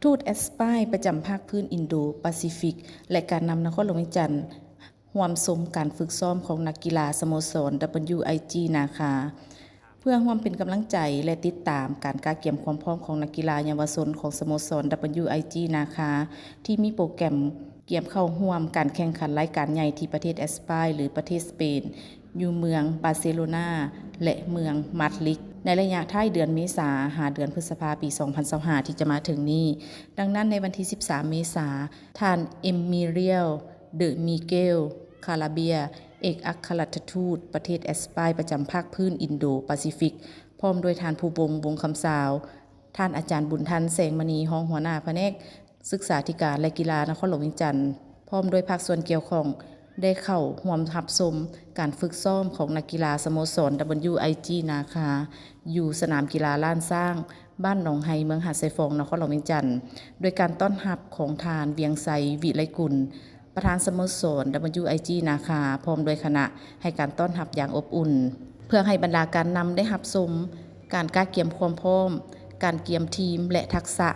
ทูตแอสปายประจำภาคพื้นอินโดแปซิฟิกและการนำนครหลวงวิจันทร์ร่วมชมการฝึกซ้อมของนักกีฬาสโมสร WIG นาคาเพื่อร่วมเป็นกำลังใจและติดตามการเตรียมความพร้อมของนักกีฬาเยาวชนของสโมสร WIG นาคาที่มีโปรแกรมเตรียมเข้าร่วมการแข่งขันรายการใหญ่ที่ประเทศแอสปายหรือประเทศสเปนอยู่เมืองบาร์เซโลนาและเมืองมาดริดในระยะท้ายเดือนเมษาหาเดือนพฤษภาคมปี 2025 ที่จะมาถึงนี้ดังนั้นในวันที่ 13 เมษายนท่านเอมิเรียล เดอมิเกล คาราเบียเอกอัครราชทูตประเทศแอสปายประจำภาคพื้นอินโดแปซิฟิกพร้อมโดยท่านผู้วงคำสาวท่านอาจารย์บุญทันแสงมณีรองหัวหน้าแผนกศึกษาธิการและกีฬานครหลวงวิจันทร์พร้อมโดยภาคส่วนเกี่ยวข้องได้เข้าร่วมรับชมการฝึกซ้อมของนักกีฬาสโมสร WIG นาคาอยู่สนามกีฬาล้านสร้างบ้านหนองไฮเมืองหาดไซฟองนครหลวงวิจันทร์โดยการต้อนรับของทานเวียงไซวิไลกุลประธานสโมสร WIG นาคาพร้อมโดยคณะให้การต้อนรับอย่างอบอุ่นเพื่อให้บรรดาการนำได้รับชมการเตรียมความพร้อมการเตรียมทีมและทักษะ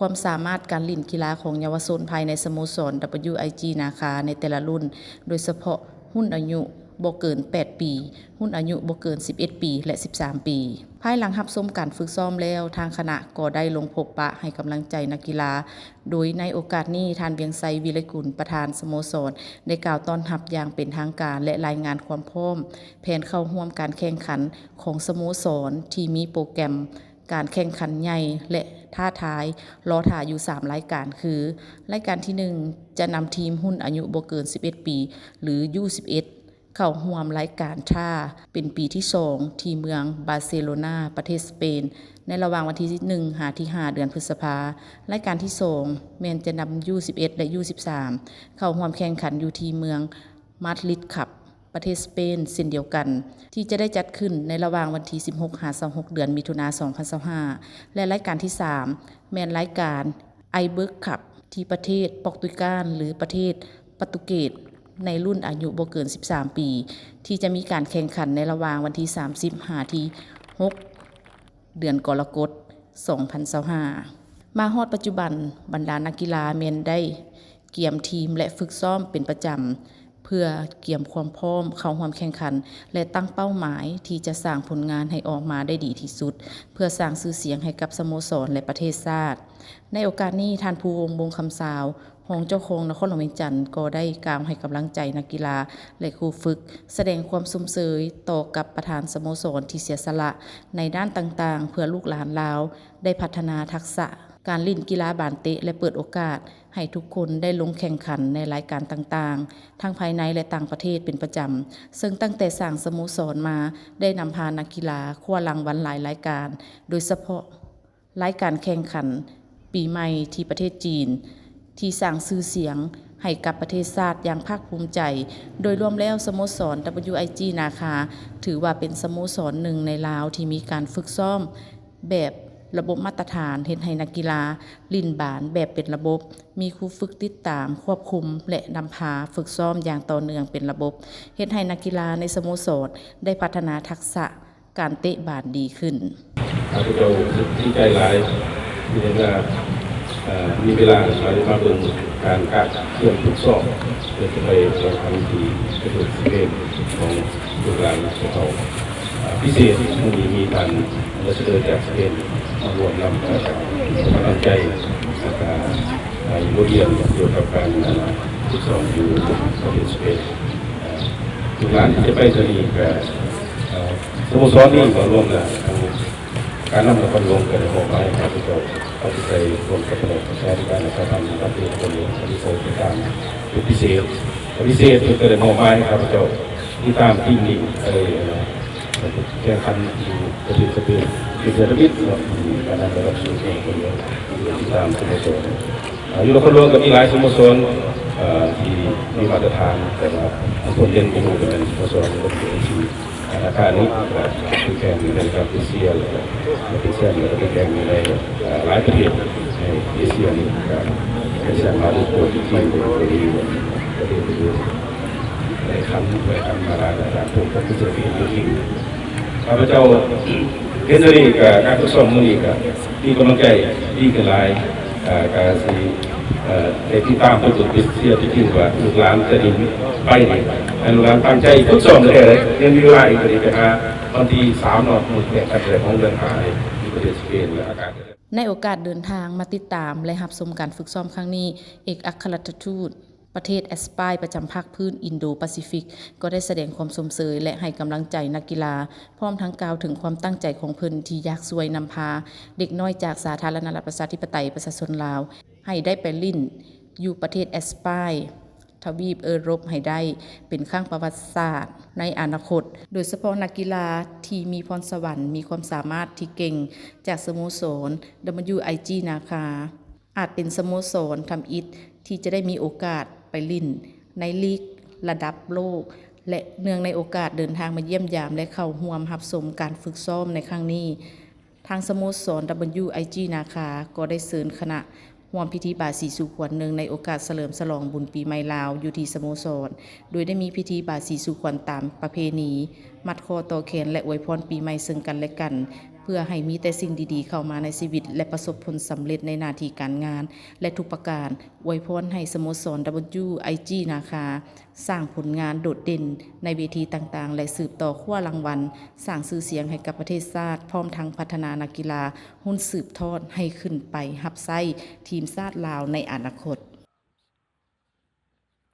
ความสามารถการเล่นกีฬาของเยาวชนภายในสโมสร WIG นาคาในแต่ละรุ่นโดยเฉพาะรุ่นอายุบ่เกิน 8 ปีรุ่นอายุบ่เกิน 11 ปีและ 13 ปี ภายหลังรับชมการฝึกซ้อมแล้วทางคณะก็ได้ลงพบปะให้กำลังใจนักกีฬาโดยในโอกาสนี้ท่านเวียงไซวิไลกุลประธานสโมสรได้กล่าวต้อนรับอย่างเป็นทางการและรายงานความพร้อมแผนเข้าร่วมการแข่งขันของสโมสรที่มีโปรแกรมการแข่งขันใหญ่และท้าทายรอท่าอยู่3รายการคือรายการที่1จะนำทีมรุ่นอายุบ่เกิน 11 ปีหรือ U11 เข้าร่วมรายการท่าเป็นปีที่2ที่เมืองบาร์เซโลนาประเทศสเปนในระหว่างวันที่1หาที่5เดือนพฤษภาคมรายการที่2แม้นจะนำ U11 และ U13 เข้าร่วมแข่งขันอยู่ที่เมืองมาดริดครับประเทศสเปนเช่นเดียวกันที่จะได้จัดขึ้นในระหว่างวันที่16หา26เดือนมิถุนายน2025และรายการที่3แม่นรายการไอเบิร์กคัพที่ประเทศโปรตุเกสหรือประเทศโปรตุเกสในรุ่นอายุบ่เกิน13ปีที่จะมีการแข่งขันในระหว่างวันที่30หาที่6เดือนกรกฎาคม2025มาฮอดปัจจุบันบรรดานักกีฬาแม่นได้เตรียมทีมและฝึกซ้อมเป็นประจำเพื่อเตรียมความพร้อมเข้าร่วมแข่งขันและตั้งเป้าหมายที่จะสร้างผลงานให้ออกมาได้ดีที่สุดเพื่อสร้างชื่อเสียงให้กับสโมสรและประเทศชาติในโอกาสนี้ท่านผู้วงคำสาวรองเจ้าของนครหลวงวิจันทร์ก็ได้กล่าวให้กำลังใจนักกีฬาและครูฝึกแสดงความสมเสยต่อกับประธานสโมสรที่เสียสละในด้านต่างๆเพื่อลูกหลานลาวได้พัฒนาทักษะการเล่นกีฬาบานเตะและเปิดโอกาสให้ทุกคนได้ลงแข่งขันในรายการต่างๆทั้งภายในและต่างประเทศเป็นประจำซึ่งตั้งแต่สร้างสโมสรมาได้นำพานักกีฬาคว้ารางวัลหลายรายการโดยเฉพาะรายการแข่งขันปีใหม่ที่ประเทศจีนที่สร้างชื่อเสียงให้กับประเทศชาติอย่างภาคภูมิใจโดยรวมแล้วสโมสร WIG นาคาถือว่าเป็นสโมสรหนึ่งในลาวที่มีการฝึกซ้อมแบบระบบมาตรฐานเฮ็ดให้นักกีฬาลิ่นบานแบบเป็นระบบมีครูฝึกติดตามควบคุมและนำพาฝึกซ้อมอย่างต่อเนื่องเป็นระบบเฮ็ดให้นักกีฬาในสโมสรได้พัฒนาทักษะการเตะบาสดีขึ้นข้าพเจ้าดีใจหลายที่ได้มีเวลามาเบิ่งการเตรียมฝึกซ้อมเพื่อจะไปแข่งขันที่ประเทศสเปนของลูกหลานของเขาพิเศษมีท่านรัชเดอร์จากสเปนมาร่วมนำกำลังใจบทเรียนเกี่ยวกับการฝึกซ้อมอยู่ประเทศสเปนลูกหลานที่จะไปที่นี่กับสโมสรนี้ก็ร่วมกันการนำคนลงกันมอบหมายให้พวกเราปฏิเสธรวมกับคณะกรรมการและการทำการเตรียมคนปฏิเสธการเป็นพิเศษก็ได้มอบหมายให้พวกเราที่ตามที่นี้แข่งขันอยู่ประเทศสเปนที่เซอร์บิสการนำระดับสูงคนเดียวที่ตามสโมสรอยู่นครหลวงก็มีหลายสโมสรที่มีมาตรฐานแต่ว่าคนเล่นเป็นสโมสรคนเดียวที่อาคารนี้คือแข่งในการเอเชียและเป็นแชมป์และเป็นแข่งในหลายประเทศในเอเชียนี้การเป็นแชมป์มาดูตัวที่เป็นประเทศอื่นในคำมาลาจากพวกนักศึกษาที่ข้าพเจ้าเห็นเลยกับการทดสอบมือนี้กับที่กำลังใจที่กันหลาย การสิในที่ตามผู้จุดติดเสียที่จริงว่าลูกหลานจะดีไปนี่ให้ลูกหลานตั้งใจทุกส่วนเลยยังมีเวลาอีกพอดีไปหาวันที่3 มื้อเนี่ยการเดินของเดือนหาที่ประเทศสเปนและอากาศ ในโอกาสเดินทางมาติดตามและรับชมการฝึกซ้อมครั้งนี้เอกอัครราชทูตประเทศแอสปายประจำภาคพื้นอินโดแปซิฟิกก็ได้แสดงความสมเสยและให้กำลังใจนักกีฬาพร้อมทั้งกล่าวถึงความตั้งใจของเพิ่นที่อยากช่วยนำพาเด็กน้อยจากสาธารณรัฐประชาธิปไตยประชาชนลาวให้ได้ไปลิ้นอยู่ประเทศแอสปายทวีปยุโรปให้ได้เป็นครั้งประวัติศาสตร์ในอนาคตโดยเฉพาะนักกีฬาที่มีพรสวรรค์มีความสามารถที่เก่งจากสโมสร WIG นาคาอาจเป็นสโมสรทำอิฐที่จะได้มีโอกาสไปลิ้นในลีกระดับโลกและเนื่องในโอกาสเดินทางมาเยี่ยมยามและเข้าร่วมรับชมการฝึกซ้อมในครั้งนี้ทางสโมสร WIG นาคาก็ได้เชิญคณะร่วมพิธีบาสีสู่ขวัญเนื่องในโอกาสเฉลิมฉลองบุญปีใหม่ลาวอยู่ที่สโมสรโดยได้มีพิธีบาสีสู่ขวัญตามประเพณีมัดคอต่อแขนและอวยพรปีใหม่ซึ่งกันและกันเพื่อให้มีแต่สิ่งดีๆเข้ามาในชีวิตและประสบผลสำเร็จในหน้าที่การงานและทุกประการอวยพรให้สโมสร WIG นาคาสร้างผลงานโดดเด่นในเวทีต่างๆและสืบต่อขั้วรางวัลสร้างชื่อเสียงให้กับประเทศชาติพร้อมทั้งพัฒนานักกีฬาหุ้นสืบทอดให้ขึ้นไปรับใช้ทีมชาติลาวในอนาคต